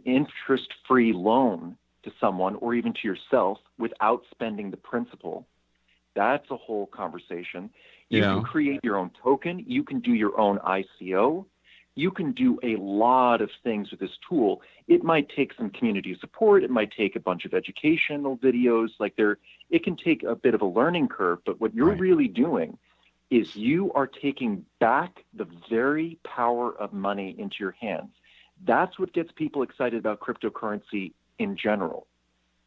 Speaker 3: interest-free loan to someone or even to yourself without spending the principal. That's a whole conversation. You can create your own token. You can do your own ICO. You can do a lot of things with this tool. It might take some community support. It might take a bunch of educational videos. It can take a bit of a learning curve, but what you're really doing is you are taking back the very power of money into your hands. That's what gets people excited about cryptocurrency in general.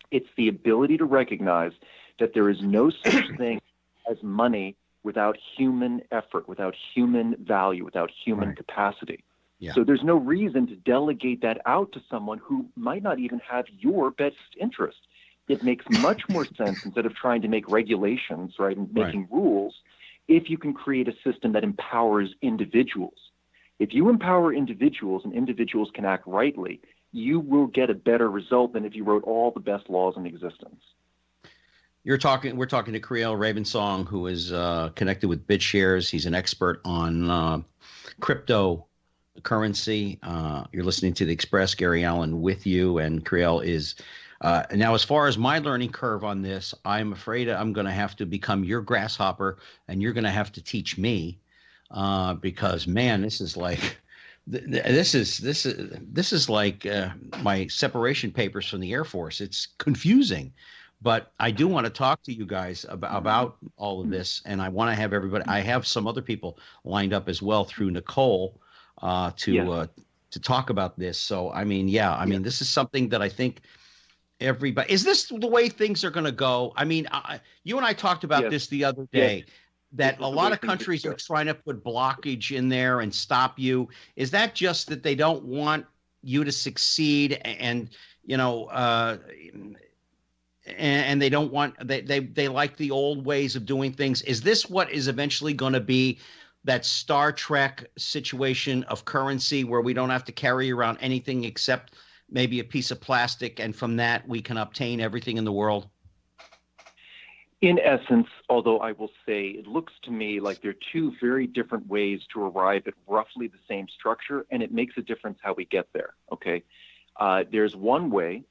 Speaker 3: It's the ability to recognize that there is no such thing as money without human effort, without human value, without human capacity. Yeah. So there's no reason to delegate that out to someone who might not even have your best interest. It makes much more sense, instead of trying to make regulations, and making rules, if you can create a system that empowers individuals. If you empower individuals and individuals can act rightly, you will get a better result than if you wrote all the best laws in existence.
Speaker 2: We're talking to Kiril Ravensong, who is connected with BitShares. He's an expert on crypto currency. You're listening to The Express. Gary Allen with you, and Kiril is. Now, as far as my learning curve on this, I'm afraid I'm going to have to become your grasshopper, and you're going to have to teach me, because man, this is like. This is like my separation papers from the Air Force. It's confusing, but I do want to talk to you guys about all of this, and I want to have everybody. I have some other people lined up as well through Nicole to talk about this. So I mean, this is something that I think everybody. Is this the way things are going to go? I mean, you and I talked about this the other day.
Speaker 3: Yes.
Speaker 2: That a lot of countries are trying to put blockage in there and stop you. Is that just that they don't want you to succeed, and and they don't want they like the old ways of doing things? Is this what is eventually going to be that Star Trek situation of currency, where we don't have to carry around anything except maybe a piece of plastic, and from that we can obtain everything in the world?
Speaker 3: In essence, although I will say it looks to me like there are two very different ways to arrive at roughly the same structure, and it makes a difference how we get there, okay? There's one way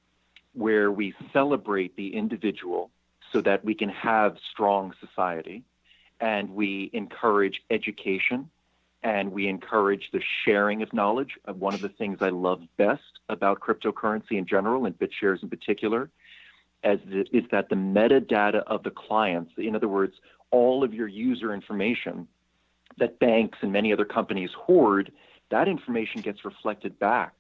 Speaker 3: where we celebrate the individual so that we can have strong society, and we encourage education, and we encourage the sharing of knowledge. One of the things I love best about cryptocurrency in general, and Bitshare in particular, is that the metadata of the clients, in other words, all of your user information that banks and many other companies hoard, that information gets reflected back,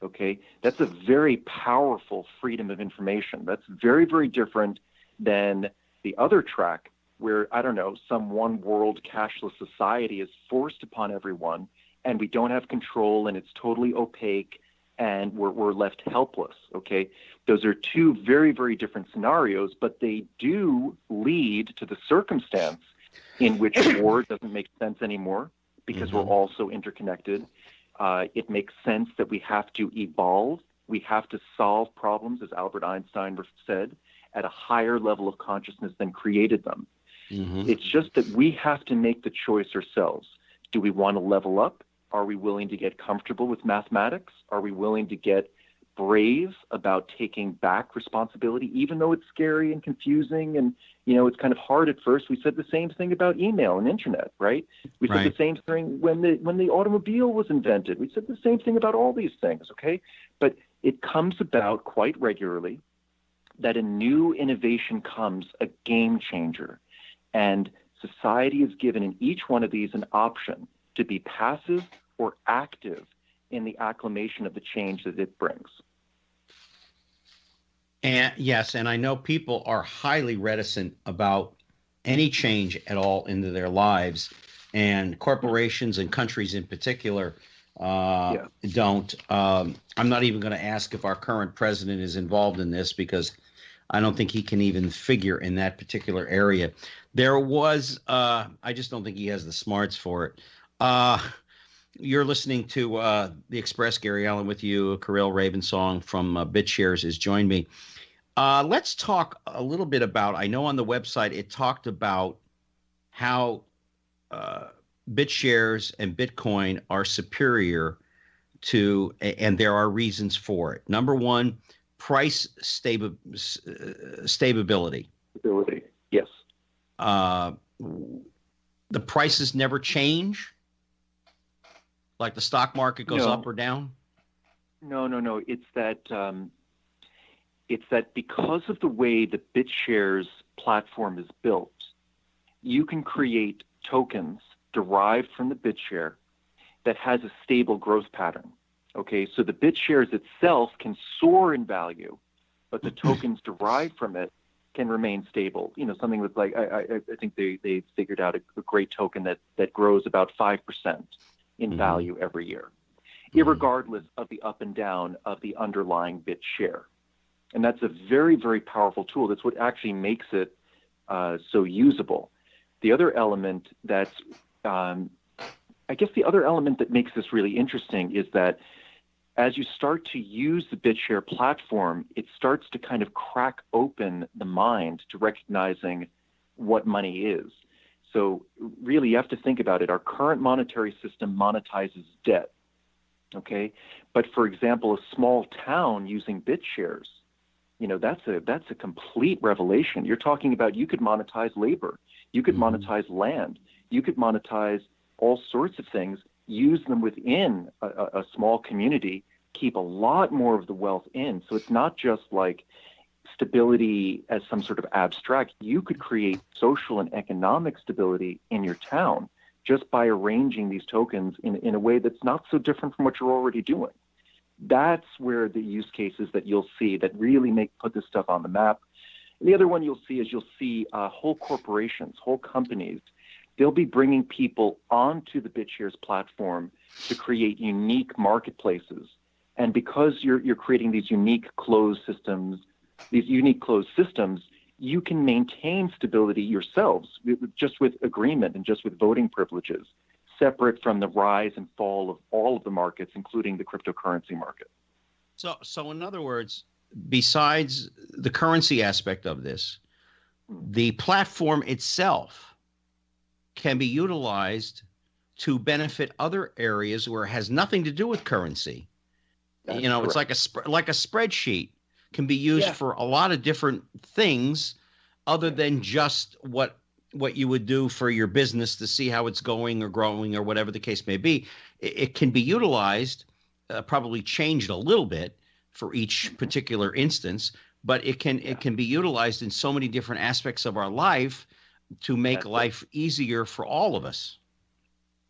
Speaker 3: okay? That's a very powerful freedom of information. That's very, very different than the other track where, I don't know, some one world cashless society is forced upon everyone, and we don't have control, and it's totally opaque, and we're left helpless, okay? Those are two very, very different scenarios, but they do lead to the circumstance in which war doesn't make sense anymore because we're all so interconnected. It makes sense that we have to evolve. We have to solve problems, as Albert Einstein said, at a higher level of consciousness than created them. It's just that we have to make the choice ourselves. Do we want to level up? Are we willing to get comfortable with mathematics? Are we willing to get brave about taking back responsibility, even though it's scary and confusing and, it's kind of hard at first? We said the same thing about email and internet, right? We said the same thing when the automobile was invented. We said the same thing about all these things, okay? But it comes about quite regularly that a new innovation comes, a game changer, and society is given in each one of these an option to be passive or active in the acclamation of the change that it brings.
Speaker 2: And yes, and I know people are highly reticent about any change at all into their lives, and corporations and countries in particular don't. I'm not even going to ask if our current president is involved in this, because I don't think he can even figure in that particular area. There was, I just don't think he has the smarts for it. You're listening to The Express. Gary Allen with you. Kiril Ravensong from Bitshare has joined me. Let's talk a little bit about, I know on the website it talked about how BitShares and Bitcoin are superior to, and there are reasons for it. Number one, price stability.
Speaker 3: Stability, yes.
Speaker 2: The prices never change? Like the stock market goes up or down?
Speaker 3: No. It's that because of the way the BitShares platform is built, you can create tokens derived from the BitShare that has a stable growth pattern. Okay, so the BitShares itself can soar in value, but the tokens derived from it can remain stable. Something with like, I think they figured out a great token that grows about 5% in value every year, irregardless of the up and down of the underlying BitShare. And that's a very, very powerful tool. That's what actually makes it so usable. The other element that's, I guess the other element that makes this really interesting is that as you start to use the BitShare platform, it starts to kind of crack open the mind to recognizing what money is. So really, you have to think about it. Our current monetary system monetizes debt. Okay. But for example, a small town using Bitshares, that's a complete revelation. You're talking about you could monetize labor, you could monetize land, you could monetize all sorts of things, use them within a small community, keep a lot more of the wealth in. So it's not just like stability as some sort of abstract. You could create social and economic stability in your town just by arranging these tokens in a way that's not so different from what you're already doing. That's where the use cases that you'll see that really put this stuff on the map. And the other one you'll see whole corporations, whole companies. They'll be bringing people onto the Bitshares platform to create unique marketplaces. And because you're creating these unique closed systems, you can maintain stability yourselves just with agreement and just with voting privileges, separate from the rise and fall of all of the markets, including the cryptocurrency market.
Speaker 2: So in other words, besides the currency aspect of this, the platform itself can be utilized to benefit other areas where it has nothing to do with currency.
Speaker 3: That's
Speaker 2: It's
Speaker 3: correct.
Speaker 2: like a spreadsheet can be used for a lot of different things other than just what you would do for your business to see how it's going or growing or whatever the case may be. It can be utilized, probably changed a little bit for each particular instance, but it can be utilized in so many different aspects of our life to make life easier for all of us.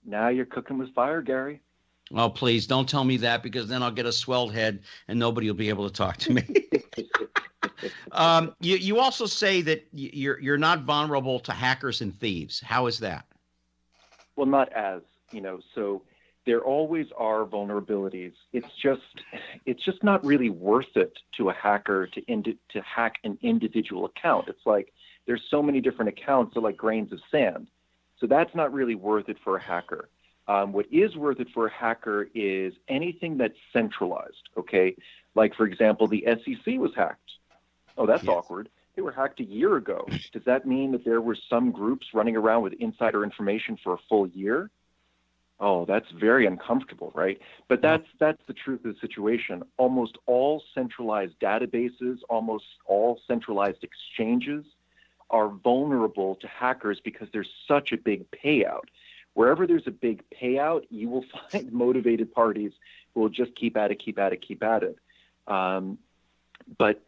Speaker 3: Now you're cooking with fire, Gary.
Speaker 2: Oh, please don't tell me that, because then I'll get a swelled head and nobody will be able to talk to me. You also say that you're not vulnerable to hackers and thieves. How is that?
Speaker 3: Well, not as, so there always are vulnerabilities. It's just not really worth it to a hacker to hack an individual account. It's like there's so many different accounts, they're like grains of sand. So that's not really worth it for a hacker. What is worth it for a hacker is anything that's centralized, okay? Like, for example, the SEC was hacked. Oh, that's awkward. They were hacked a year ago. Does that mean that there were some groups running around with insider information for a full year? Oh, that's very uncomfortable, right? But that's the truth of the situation. Almost all centralized databases, almost all centralized exchanges are vulnerable to hackers because there's such a big payout. Wherever there's a big payout, you will find motivated parties who will just keep at it. But,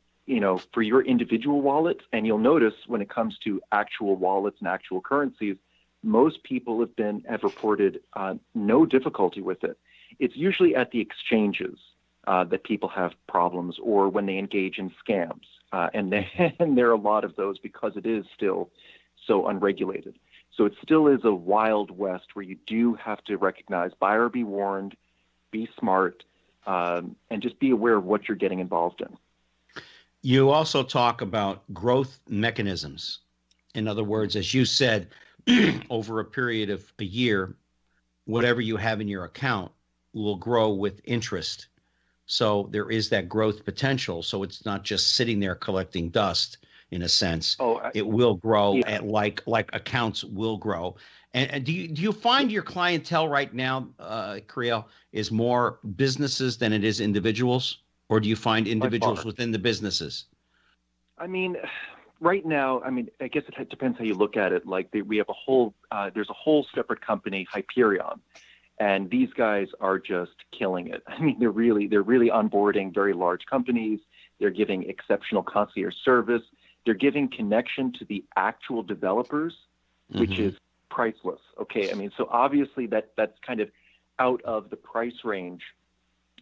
Speaker 3: for your individual wallets, and you'll notice when it comes to actual wallets and actual currencies, most people have reported no difficulty with it. It's usually at the exchanges that people have problems, or when they engage in scams. And there are a lot of those because it is still so unregulated. So it still is a wild west where you do have to recognize, buyer be warned, be smart, and just be aware of what you're getting involved in.
Speaker 2: You also talk about growth mechanisms. In other words, as you said, over a period of a year, whatever you have in your account will grow with interest. So there is that growth potential. So it's not just sitting there collecting dust, in a sense. It will grow at like accounts will grow. And do you find your clientele right now, Kiril, is more businesses than it is individuals? Or do you find individuals within the businesses?
Speaker 3: I mean, right now, I guess it depends how you look at it. Like we have there's a whole separate company, Hyperion, and these guys are just killing it. I mean, they're really onboarding very large companies. They're giving exceptional concierge service. They're giving connection to the actual developers, which is priceless. Okay, so obviously that's kind of out of the price range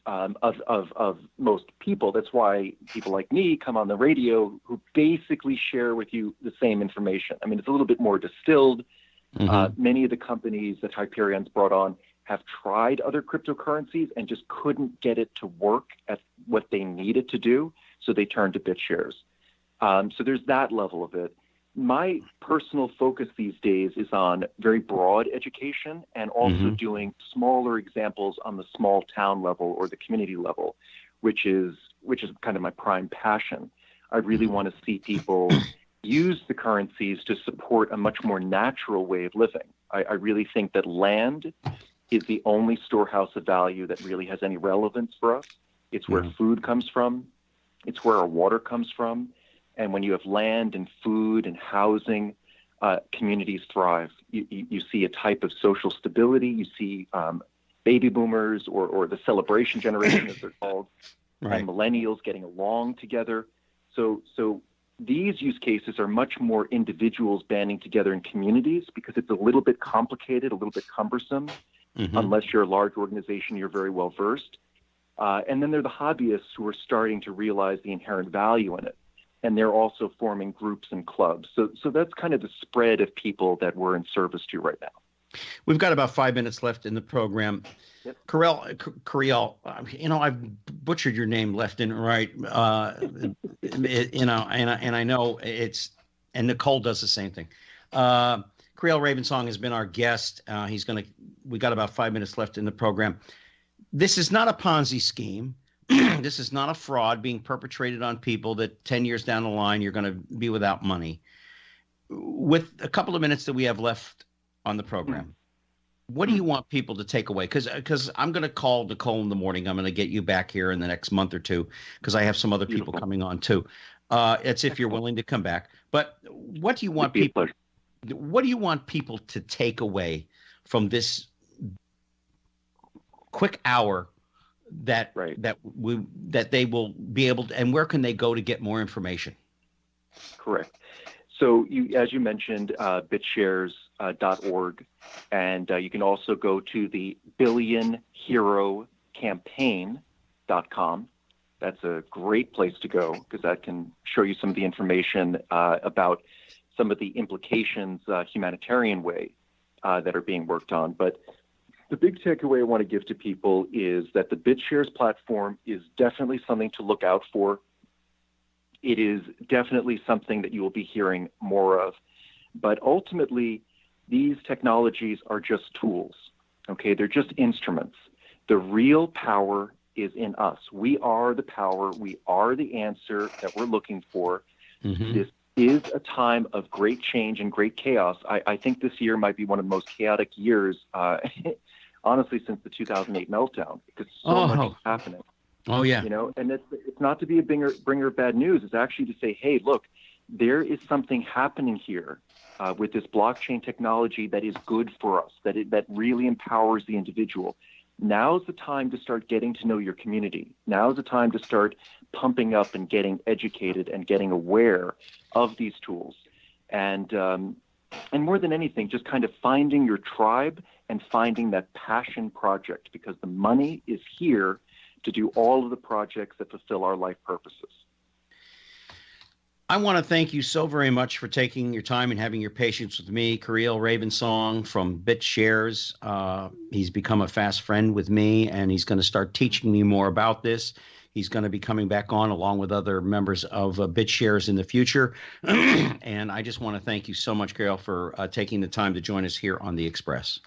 Speaker 3: of most people. That's why people like me come on the radio who basically share with you the same information. It's a little bit more distilled. Many of the companies that Hyperion's brought on have tried other cryptocurrencies and just couldn't get it to work at what they needed to do, so they turned to Bitshares. So there's that level of it. My personal focus these days is on very broad education and also doing smaller examples on the small town level or the community level, which is kind of my prime passion. I really want to see people use the currencies to support a much more natural way of living. I really think that land is the only storehouse of value that really has any relevance for us. It's where food comes from. It's where our water comes from. And when you have land and food and housing, communities thrive. You see a type of social stability. You see baby boomers or the celebration generation, as they're called,
Speaker 2: right,
Speaker 3: and millennials getting along together. So these use cases are much more individuals banding together in communities because it's a little bit complicated, a little bit cumbersome. Unless you're a large organization, you're very well versed. And then there are the hobbyists who are starting to realize the inherent value in it. And they're also forming groups and clubs. So that's kind of the spread of people that we're in service to right now.
Speaker 2: We've got about 5 minutes left in the program.
Speaker 3: Yep.
Speaker 2: Kiril, I've butchered your name left and right. And I know and Nicole does the same thing. Kiril Ravensong has been our guest. We got about 5 minutes left in the program. This is not a Ponzi scheme. This is not a fraud being perpetrated on people that 10 years down the line, you're going to be without money. With a couple of minutes that we have left on the program, what do you want people to take away? Because I'm going to call Nicole in the morning. I'm going to get you back here in the next month or two because I have some other people coming on too. It's if you're willing to come back. But what do you want people? What do you want people to take away from this quick hour that they will be able to, and where can they go to get more information?
Speaker 3: Correct. So as you mentioned, Bitshares.org, and you can also go to the billionherocampaign.com. That's a great place to go because that can show you some of the information about some of the implications humanitarian way that are being worked on. But the big takeaway I want to give to people is that the Bitshares platform is definitely something to look out for. It is definitely something that you will be hearing more of. But ultimately, these technologies are just tools, okay? They're just instruments. The real power is in us. We are the power. We are the answer that we're looking for. This is a time of great change and great chaos. I think this year might be one of the most chaotic years honestly, since the 2008 meltdown, because so much is happening.
Speaker 2: Oh, yeah.
Speaker 3: And it's not to be a bringer of bad news. It's actually to say, hey, look, there is something happening here with this blockchain technology that is good for us, that really empowers the individual. Now's the time to start getting to know your community. Now's the time to start pumping up and getting educated and getting aware of these tools. And more than anything, just kind of finding your tribe and finding that passion project, because the money is here to do all of the projects that fulfill our life purposes.
Speaker 2: I want to thank you so very much for taking your time and having your patience with me, Kiril Ravensong from Bitshares. He's become a fast friend with me, and he's going to start teaching me more about this. He's going to be coming back on along with other members of Bitshares in the future. And I just want to thank you so much, Kiril, for taking the time to join us here on The Express.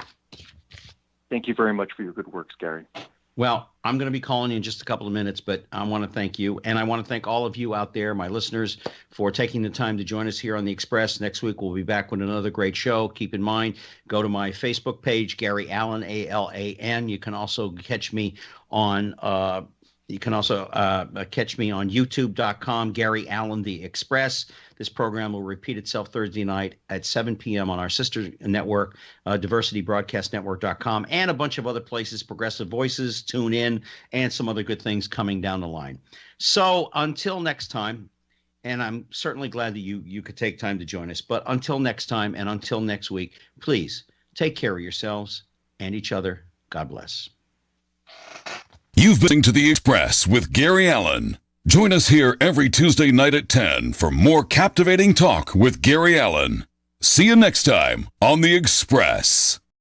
Speaker 3: Thank you very much for your good works, Gary.
Speaker 2: Well, I'm going to be calling you in just a couple of minutes, but I want to thank you. And I want to thank all of you out there, my listeners, for taking the time to join us here on The Express. Next week, we'll be back with another great show. Keep in mind, go to my Facebook page, Gary Allen, A-L-A-N. You can also catch me on YouTube.com, Gary Allen, The Express. This program will repeat itself Thursday night at 7 p.m. on our sister network, diversitybroadcastnetwork.com, and a bunch of other places, Progressive Voices, Tune In, and some other good things coming down the line. So until next time, and I'm certainly glad that you could take time to join us, but until next time and until next week, please take care of yourselves and each other. God bless.
Speaker 1: You've been listening to The Express with Gary Allen. Join us here every Tuesday night at 10 for more captivating talk with Gary Allen. See you next time on The Express.